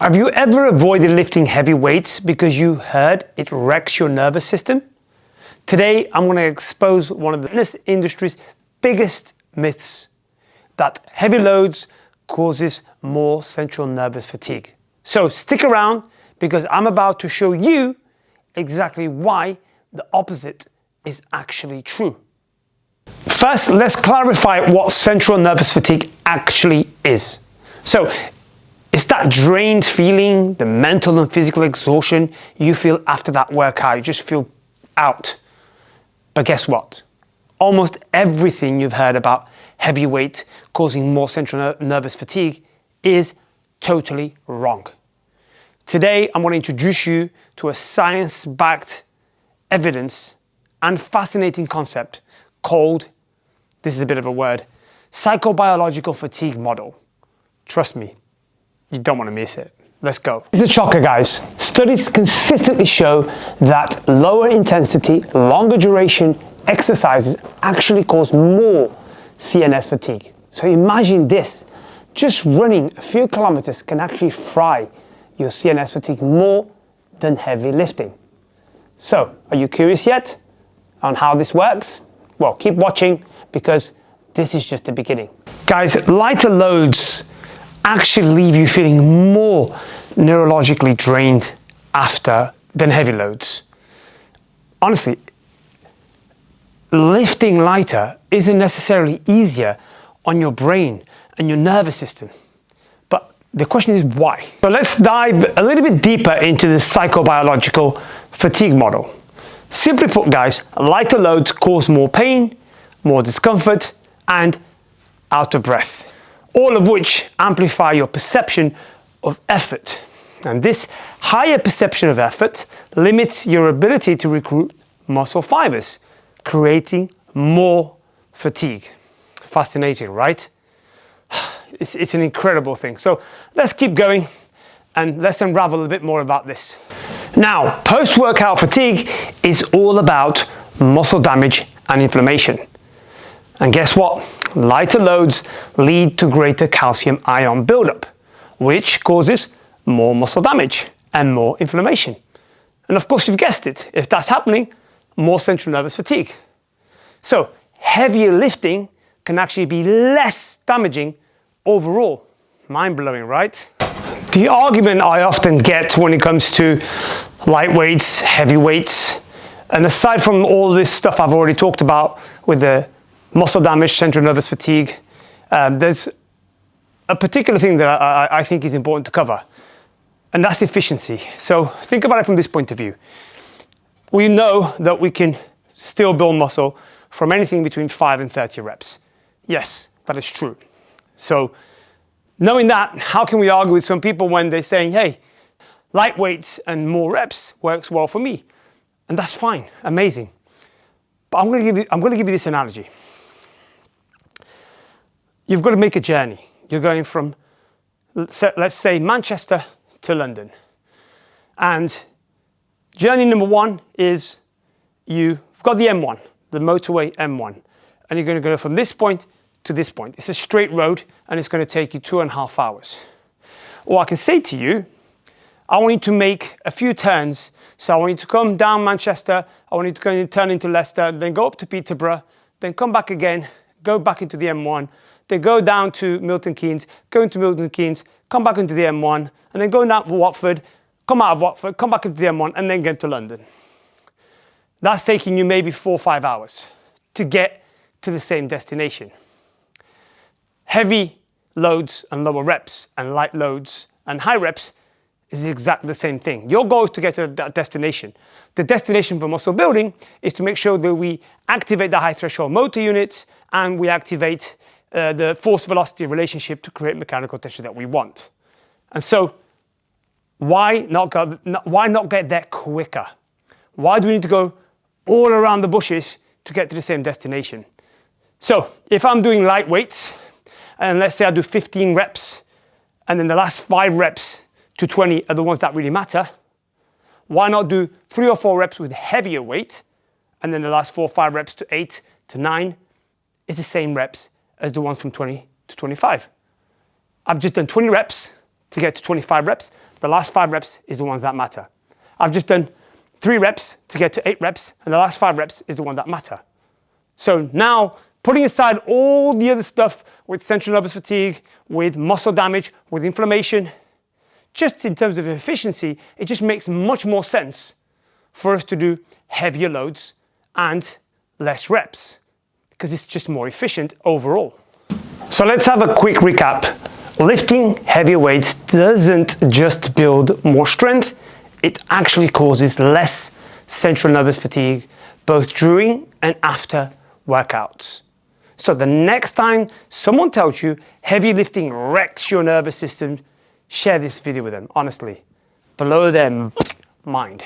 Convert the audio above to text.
Have you ever avoided lifting heavy weights because you heard it wrecks your nervous system? Today, I'm going to expose one of the fitness industry's biggest myths, that heavy loads causes more central nervous fatigue. So stick around because I'm about to show you exactly why the opposite is actually true. First, let's clarify what central nervous fatigue actually is. So, it's that drained feeling, the mental and physical exhaustion you feel after that workout. You just feel out. But guess what? Almost everything you've heard about heavy weight causing more central nervous fatigue is totally wrong. Today, I'm going to introduce you to a science-backed evidence and fascinating concept called, this is a bit of a word, psychobiological fatigue model. Trust me, you don't want to miss it. Let's go. It's a shocker, guys. Studies consistently show that lower intensity, longer duration exercises actually cause more CNS fatigue. So imagine this, just running a few kilometers can actually fry your CNS fatigue more than heavy lifting. So, are you curious yet on how this works? Well, keep watching because this is just the beginning. Guys, lighter loads actually leave you feeling more neurologically drained after than heavy loads. Honestly, lifting lighter isn't necessarily easier on your brain and your nervous system. But the question is why? So let's dive a little bit deeper into the psychobiological fatigue model. Simply put, guys, lighter loads cause more pain, more discomfort, and out of breath, all of which amplify your perception of effort. And this higher perception of effort limits your ability to recruit muscle fibers, creating more fatigue. Fascinating, right? It's an incredible thing. So let's keep going and let's unravel a bit more about this. Now, post-workout fatigue is all about muscle damage and inflammation. And guess what? Lighter loads lead to greater calcium ion buildup, which causes more muscle damage and more inflammation. And of course, you've guessed it. If that's happening, more central nervous fatigue. So heavier lifting can actually be less damaging overall. Mind-blowing, right? The argument I often get when it comes to light weights, heavy weights, and aside from all this stuff I've already talked about with the muscle damage, central nervous fatigue, there's a particular thing that I think is important to cover, and that's efficiency. So think about it from this point of view. We know that we can still build muscle from anything between 5 and 30 reps. Yes, that is true. So knowing that, how can we argue with some people when they're saying, hey, light weights and more reps works well for me? And that's fine, amazing. But I'm going to give you this analogy. You've got to make a journey. You're going from, let's say, Manchester to London. And journey number one is you've got the M1, the motorway M1. And you're going to go from this point to this point. It's a straight road and it's going to take you 2.5 hours. Or I can say to you, I want you to make a few turns. So I want you to come down Manchester, I want you to go and turn into Leicester, then go up to Peterborough, then come back again, go back into the M1, then go down to Milton Keynes, go into Milton Keynes, come back into the M1, and then go down to Watford, come out of Watford, come back into the M1, and then get to London. That's taking you maybe 4 or 5 hours to get to the same destination. Heavy loads and lower reps and light loads and high reps is exactly the same thing. Your goal is to get to that destination. The destination for muscle building is to make sure that we activate the high threshold motor units and we activate the force velocity relationship to create mechanical tension that we want. And so why not get there quicker? Why do we need to go all around the bushes to get to the same destination? So if I'm doing light weights, and let's say I do 15 reps, and then the last 5 reps to 20 are the ones that really matter, why not do 3 or 4 reps with heavier weight, and then the last 4 or 5 reps to 8 to 9 is the same reps as the ones from 20 to 25. I've just done 20 reps, to get to 25 reps. The last 5 reps is the ones that matter. I've just done 3 reps to get to 8 reps, and the last 5 reps is the one that matter. So now, putting aside all the other stuff with central nervous fatigue, with muscle damage, with inflammation, just in terms of efficiency, it just makes much more sense for us to do heavier loads and less reps, because it's just more efficient overall. So let's have a quick recap. Lifting heavier weights doesn't just build more strength, it actually causes less central nervous fatigue, both during and after workouts. So the next time someone tells you heavy lifting wrecks your nervous system, share this video with them, honestly. Blow their mind.